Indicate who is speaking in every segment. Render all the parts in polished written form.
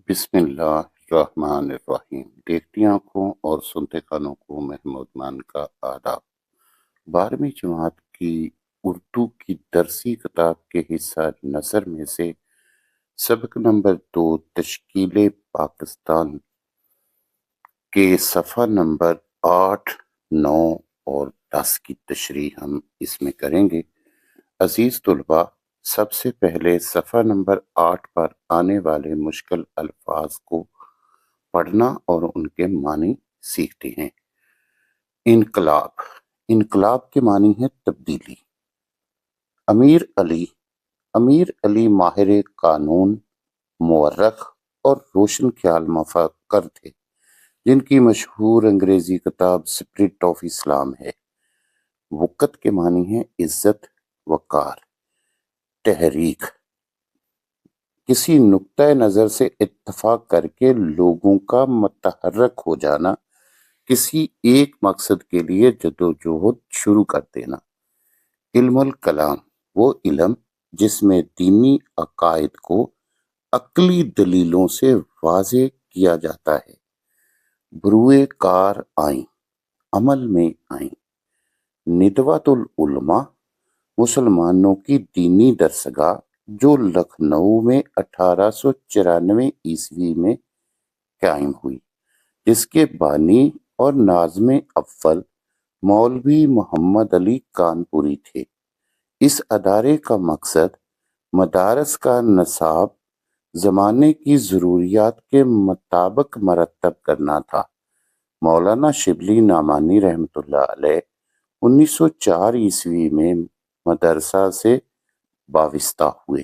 Speaker 1: بسم اللہ الرحمن الرحیم۔ دیکھتی آنکھوں اور سنتے کانوں کو محمود مان کا آداب۔ 12ویں جماعت کی اردو کی درسی کتاب کے حصہ نثر میں سے سبق نمبر 2 تشکیل پاکستان کے صفحہ نمبر 8، 9 اور 10 کی تشریح ہم اس میں کریں گے۔ عزیز طلباء، سب سے پہلے صفحہ نمبر 8 پر آنے والے مشکل الفاظ کو پڑھنا اور ان کے معنی سیکھتے ہیں۔ انقلاب۔ انقلاب کے معنی ہے تبدیلی۔ امیر علی۔ امیر علی ماہر قانون، مورخ اور روشن خیال مفکر تھے، جن کی مشہور انگریزی کتاب اسپرٹ آف اسلام ہے۔ وقت کے معنی ہے عزت، وقار۔ تحریک۔ کسی نقطۂ نظر سے اتفاق کر کے لوگوں کا متحرک ہو جانا، کسی ایک مقصد کے لیے جدوجہد شروع کر دینا۔ علم الکلام، وہ علم جس میں دینی عقائد کو عقلی دلیلوں سے واضح کیا جاتا ہے۔ بروئے کار آئیں، عمل میں آئیں۔ ندوۃ العلماء، مسلمانوں کی دینی درسگاہ جو لکھنؤ میں 1894 عیسوی میں قائم ہوئی، جس کے بانی اور ناظم اول مولوی محمد علی کانپوری تھے۔ اس ادارے کا مقصد مدارس کا نصاب زمانے کی ضروریات کے مطابق مرتب کرنا تھا۔ مولانا شبلی نعمانی رحمۃ اللہ علیہ 1904 عیسوی میں مدرسہ سے وابستہ ہوئے۔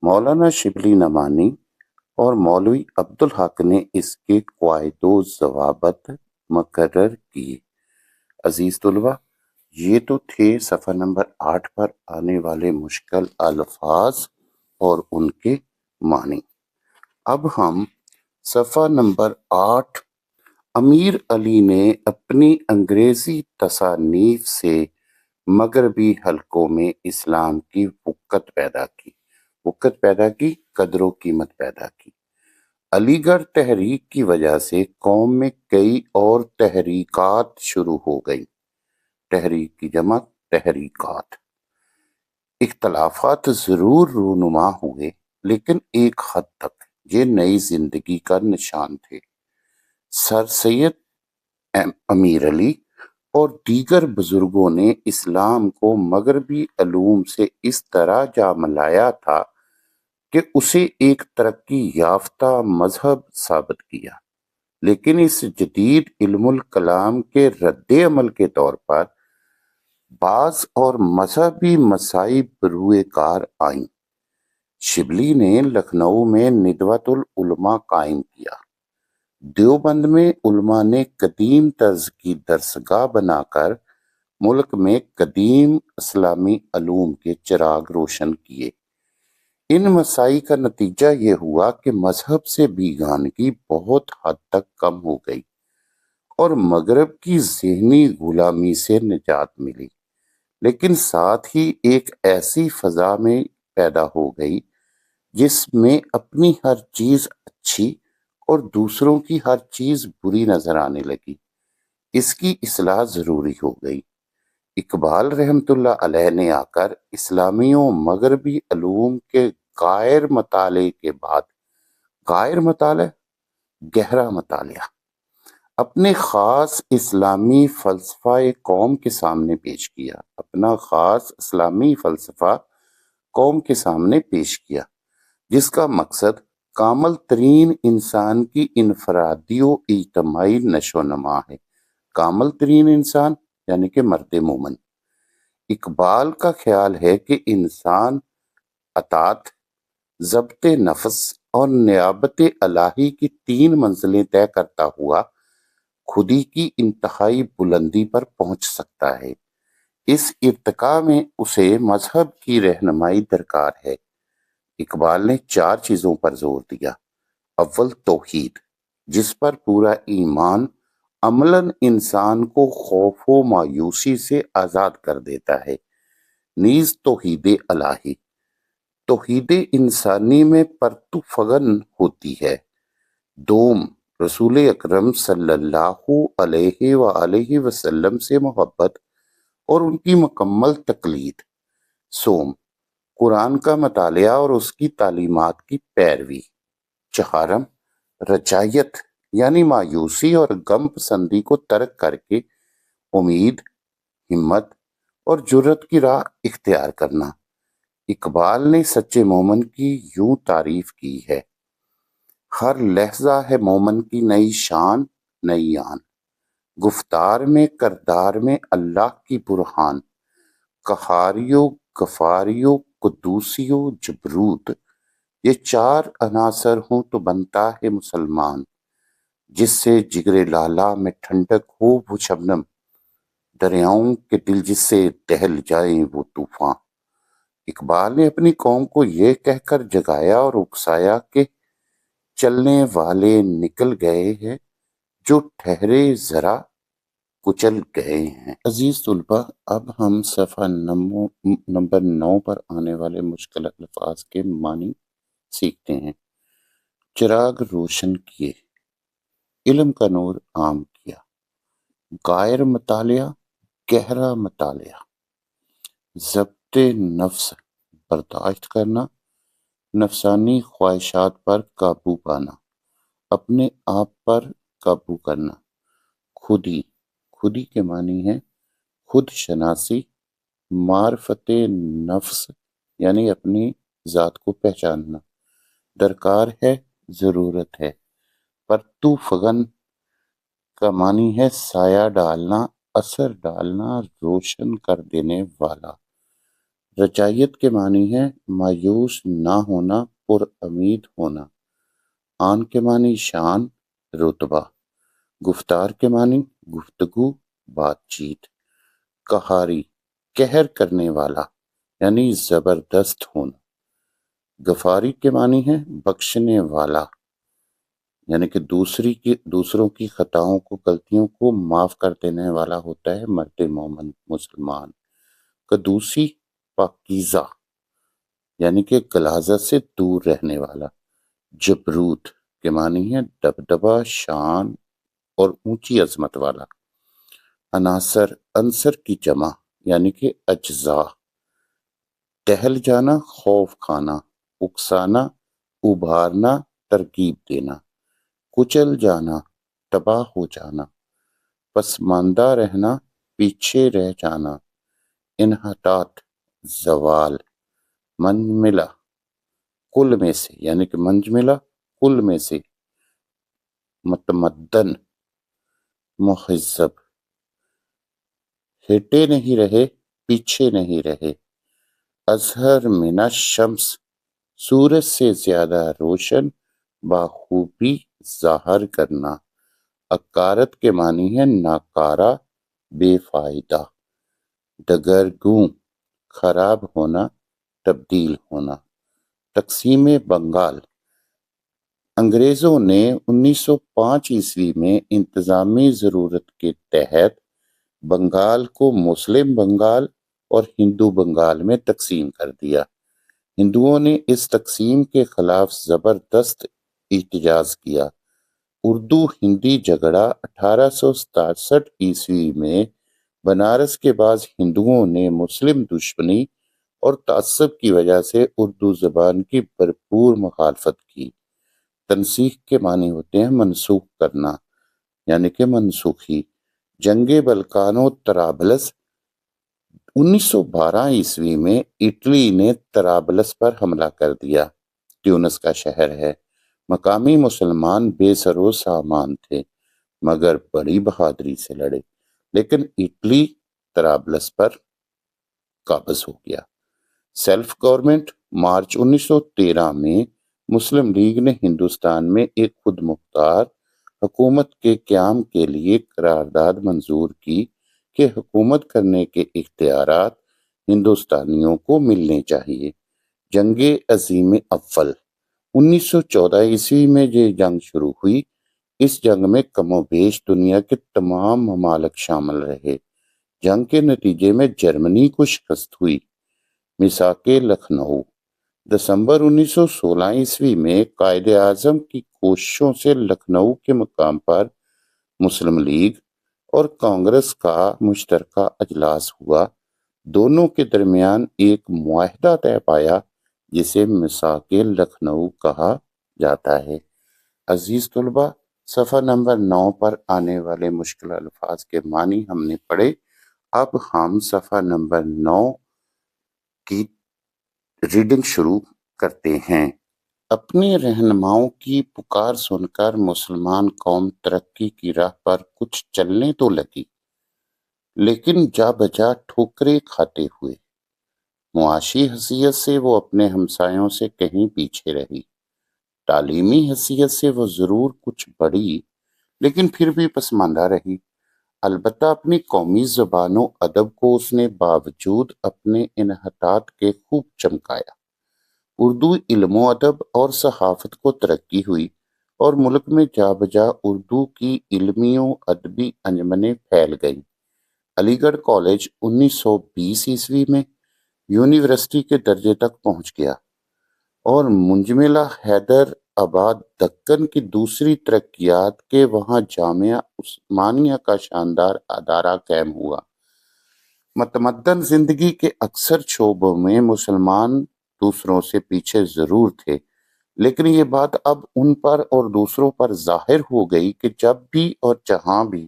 Speaker 1: مولانا شبلی نعمانی اور مولوی عبدالحق نے اس کے قواعد و ضوابط مقرر کیے۔ عزیز طلباء، یہ تو تھے صفحہ نمبر 8 پر آنے والے مشکل الفاظ اور ان کے معنی۔ اب ہم صفحہ نمبر 8، امیر علی نے اپنی انگریزی تصانیف سے مغربی حلقوں میں اسلام کی وقت پیدا کی۔ وقت پیدا کی، قدر و قیمت پیدا کی۔ علی گڑھ تحریک کی وجہ سے قوم میں کئی اور تحریکات شروع ہو گئیں۔ تحریک کی جمع تحریکات۔ اختلافات ضرور رونما ہوئے، لیکن ایک حد تک یہ نئی زندگی کا نشان تھے۔ سر سید امیر علی اور دیگر بزرگوں نے اسلام کو مغربی علوم سے اس طرح جا ملایا تھا کہ اسے ایک ترقی یافتہ مذہب ثابت کیا، لیکن اس جدید علم الکلام کے رد عمل کے طور پر بعض اور مذہبی مصائب بروئے کار آئیں۔ شبلی نے لکھنؤ میں ندوۃ العلماء قائم کیا۔ دیوبند میں علماء نے قدیم طرز کی درسگاہ بنا کر ملک میں قدیم اسلامی علوم کے چراغ روشن کیے۔ ان مساعی کا نتیجہ یہ ہوا کہ مذہب سے بیگانگی بہت حد تک کم ہو گئی اور مغرب کی ذہنی غلامی سے نجات ملی، لیکن ساتھ ہی ایک ایسی فضا میں پیدا ہو گئی جس میں اپنی ہر چیز اچھی اور دوسروں کی ہر چیز بری نظر آنے لگی۔ اس کی اصلاح ضروری ہو گئی۔ اقبال رحمۃ اللہ علیہ نے آ کر اسلامی و مغربی علوم کے غیر مطالعے کے بعد غیر مطالعہ، گہرا مطالعہ، اپنے خاص اسلامی فلسفہ قوم کے سامنے پیش کیا۔ اپنا خاص اسلامی فلسفہ قوم کے سامنے پیش کیا، جس کا مقصد کامل ترین انسان کی انفرادی و اجتماعی نشو و نما ہے۔ کامل ترین انسان یعنی کہ مرد مومن۔ اقبال کا خیال ہے کہ انسان اطاعت، ضبط نفس اور نیابت الہی کی 3 منزلیں طے کرتا ہوا خودی کی انتہائی بلندی پر پہنچ سکتا ہے۔ اس ارتقاء میں اسے مذہب کی رہنمائی درکار ہے۔ اقبال نے 4 چیزوں پر زور دیا۔ اول، توحید، جس پر پورا ایمان عملاً انسان کو خوف و مایوسی سے آزاد کر دیتا ہے۔ نیز توحید الہی، توحید انسانی میں پرتو فغن ہوتی ہے، دوم، رسول اکرم صلی اللہ علیہ وآلہ وسلم سے محبت اور ان کی مکمل تقلید۔ سوم، قرآن کا مطالعہ اور اس کی تعلیمات کی پیروی۔ چہارم، رجائیت یعنی مایوسی اور غم پسندی کو ترک کر کے امید، ہمت اور جرت کی راہ اختیار کرنا۔ اقبال نے سچے مومن کی یوں تعریف کی ہے: ہر لحظہ ہے مومن کی نئی شان، نئی آن، گفتار میں کردار میں اللہ کی برہان، قہاریو غفاریو قدوسیو جبروت، یہ چار عناصر ہوں تو بنتا ہے مسلمان، جس سے جگر لالا میں ٹھنڈک ہو وہ شبنم، دریاؤں کے دل جس سے دہل جائیں وہ طوفان۔ اقبال نے اپنی قوم کو یہ کہہ کر جگایا اور اکسایا کہ چلنے والے نکل گئے ہیں، جو ٹھہرے ذرا کچل گئے ہیں۔ عزیز طلباء، اب ہم صفحہ نمبر 9 پر آنے والے مشکل الفاظ کے معنی سیکھتے ہیں۔ چراغ روشن کیے، علم کا نور عام کیا، غیر مطالعہ، گہرا مطالعہ، ضبط نفس، برداشت کرنا، نفسانی خواہشات پر قابو پانا، اپنے آپ پر قابو کرنا، خودی، خودی کے معنی ہے خود شناسی، معرفت نفس یعنی اپنی ذات کو پہچاننا، درکار ہے، ضرورت ہے، پرتو فگن کا معنی ہے سایہ ڈالنا، اثر ڈالنا، روشن کر دینے والا۔ رجائیت کے معنی ہے مایوس نہ ہونا، پر امید ہونا۔ آن کے معنی شان، رتبہ۔ گفتار کے معنی گفتگو، بات چیت۔ قہاری، قہر کرنے والا یعنی زبردست ہونا۔ غفاری کے معنی ہے بخشنے والا، یعنی کہ دوسروں کی خطاؤں کو، غلطیوں کو معاف کر دینے والا ہوتا ہے مرد مومن مسلمان۔ قدوسی، پاکیزہ یعنی کہ غلاظت سے دور رہنے والا۔ جبروت کے معنی ہے دبدبہ، شان اور اونچی عظمت والا۔ عناصر، عنصر کی جمع یعنی کہ اجزاء۔ دہل جانا، خوف کھانا، اکسانا، ابھارنا، ترغیب دینا۔ کچل جانا، تباہ ہو جانا۔ پسماندہ رہنا، پیچھے رہ جانا۔ انحطاط، زوال۔ منجملہ، کل میں سے یعنی کہ منجملہ، کل میں سے۔ متمدن، مہذب۔ ہٹے نہیں رہے، پیچھے نہیں رہے۔ اظہر من الشمس، سورج سے زیادہ روشن، بخوبی ظاہر کرنا۔ اکارت کے معنی ہے ناکارہ، بے فائدہ۔ دگرگوں، خراب ہونا، تبدیل ہونا۔ تقسیم بنگال، انگریزوں نے 1905 میں انتظامی ضرورت کے تحت بنگال کو مسلم بنگال اور ہندو بنگال میں تقسیم کر دیا۔ ہندوؤں نے اس تقسیم کے خلاف زبردست احتجاج کیا۔ اردو ہندی جھگڑا 1867 میں بنارس کے بعض ہندوؤں نے مسلم دشمنی اور تعصب کی وجہ سے اردو زبان کی بھرپور مخالفت کی۔ تنسیخ کے معنی ہوتے ہیں منسوخ کرنا یعنی کہ منسوخی۔ جنگ بلقان و طرابلس، 1912 میں اٹلی نے طرابلس پر حملہ کر دیا۔ تیونس کا شہر ہے۔ مقامی مسلمان بے سر و سامان تھے مگر بڑی بہادری سے لڑے، لیکن اٹلی طرابلس پر قابض ہو گیا۔ سیلف گورنمنٹ، مارچ 1913 میں مسلم لیگ نے ہندوستان میں ایک خود مختار حکومت کے قیام کے لیے قرارداد منظور کی کہ حکومت کرنے کے اختیارات ہندوستانیوں کو ملنے چاہیے۔ جنگ عظیم اول، 1914 میں یہ جنگ شروع ہوئی۔ اس جنگ میں کم و بیش دنیا کے تمام ممالک شامل رہے۔ جنگ کے نتیجے میں جرمنی کو شکست ہوئی۔ میثاق لکھنؤ، دسمبر 1916 میں قائد اعظم کی کوششوں سے لکھنؤ کے مقام پر مسلم لیگ اور کانگریس کا مشترکہ اجلاس ہوا۔ دونوں کے درمیان ایک معاہدہ طے پایا جسے میثاق لکھنؤ کہا جاتا ہے۔ عزیز طلبہ، صفحہ نمبر 9 پر آنے والے مشکل الفاظ کے معنی ہم نے پڑھے۔ اب ہم صفحہ نمبر 9 کی ریڈنگ شروع کرتے ہیں۔ اپنے رہنماؤں کی پکار سن کر مسلمان قوم ترقی کی راہ پر کچھ چلنے تو لگی، لیکن جا بجا ٹھوکریں کھاتے ہوئے۔ معاشی حیثیت سے وہ اپنے ہمسایوں سے کہیں پیچھے رہی، تعلیمی حیثیت سے وہ ضرور کچھ بڑھی، لیکن پھر بھی پسماندہ رہی۔ البتہ اپنی قومی زبان و ادب کو اس نے باوجود اپنے انحطاط کے خوب چمکایا۔ اردو علم و ادب اور صحافت کو ترقی ہوئی اور ملک میں جا بجا اردو کی علمی و ادبی انجمنیں پھیل گئیں۔ علی گڑھ کالج 1920 میں یونیورسٹی کے درجے تک پہنچ گیا اور منجملہ حیدر آباد دکن کی دوسری ترقیات کے وہاں جامعہ عثمانیہ کا شاندار ادارہ قائم ہوا۔ متمدن زندگی کے اکثر شعبوں میں مسلمان دوسروں سے پیچھے ضرور تھے، لیکن یہ بات اب ان پر اور دوسروں پر ظاہر ہو گئی کہ جب بھی اور جہاں بھی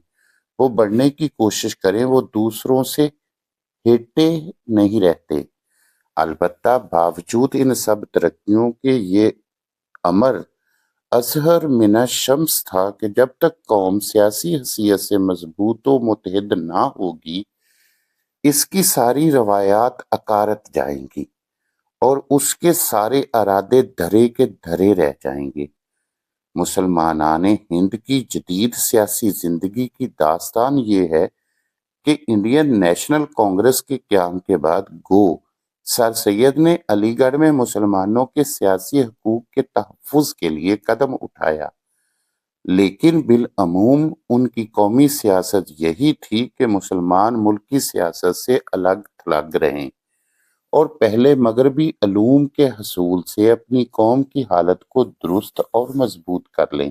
Speaker 1: وہ بڑھنے کی کوشش کریں وہ دوسروں سے ہٹے نہیں رہتے۔ البتہ باوجود ان سب ترقیوں کے یہ امر اظہر من الشمس تھا کہ جب تک قوم سیاسی حیثیت سے مضبوط و متحد نہ ہوگی، اس کی ساری روایات عکارت جائیں گی اور اس کے سارے ارادے دھرے کے دھرے رہ جائیں گے۔ مسلمانان ہند کی جدید سیاسی زندگی کی داستان یہ ہے کہ انڈین نیشنل کانگریس کے قیام کے بعد گو سر سید نے علی گڑھ میں مسلمانوں کے سیاسی حقوق کے تحفظ کے لیے قدم اٹھایا، لیکن بالعموم ان کی قومی سیاست یہی تھی کہ مسلمان ملکی سیاست سے الگ تھلگ رہیں اور پہلے مغربی علوم کے حصول سے اپنی قوم کی حالت کو درست اور مضبوط کر لیں۔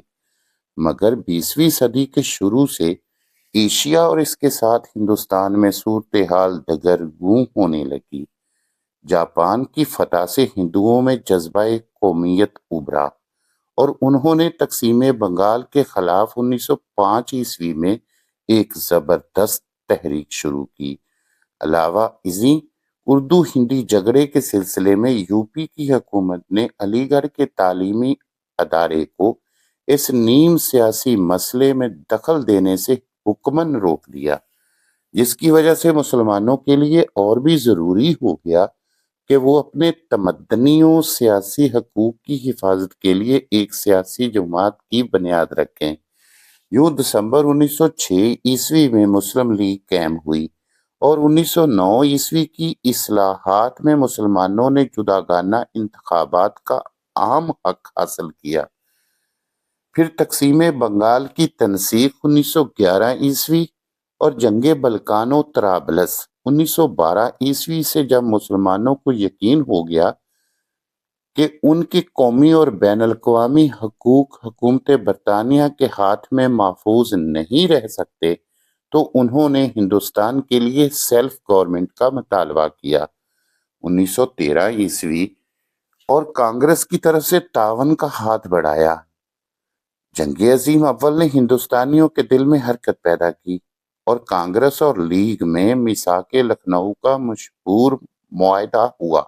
Speaker 1: مگر 20ویں صدی کے شروع سے ایشیا اور اس کے ساتھ ہندوستان میں صورتحال دگرگوں ہونے لگی۔ جاپان کی فتح سے ہندوؤں میں جذبہ قومیت ابھرا اور انہوں نے تقسیم بنگال کے خلاف 1905 میں ایک زبردست تحریک شروع کی۔ علاوہ ازیں اردو ہندی جھگڑے کے سلسلے میں یوپی کی حکومت نے علی گڑھ کے تعلیمی ادارے کو اس نیم سیاسی مسئلے میں دخل دینے سے حکماً روک دیا، جس کی وجہ سے مسلمانوں کے لیے اور بھی ضروری ہو گیا کہ وہ اپنے تمدنی و سیاسی حقوق کی حفاظت کے لیے ایک سیاسی جماعت کی بنیاد رکھیں۔ یوں دسمبر 1906 میں مسلم لیگ قائم ہوئی اور 1909 کی اصلاحات میں مسلمانوں نے جداگانہ انتخابات کا عام حق حاصل کیا۔ پھر تقسیم بنگال کی تنسیق 1911 اور جنگ بلکان و طرابلس 1912 سے جب مسلمانوں کو یقین ہو گیا کہ ان کے قومی اور بین الاقوامی حقوق حکومت برطانیہ کے ہاتھ میں محفوظ نہیں رہ سکتے، تو انہوں نے ہندوستان کے لیے سیلف گورنمنٹ کا مطالبہ کیا۔ 1913 اور کانگریس کی طرف سے تعاون کا ہاتھ بڑھایا۔ جنگ عظیم اول نے ہندوستانیوں کے دل میں حرکت پیدا کی اور کانگریس اور لیگ میں میثاق لکھنؤ کا مشہور معاہدہ ہوا۔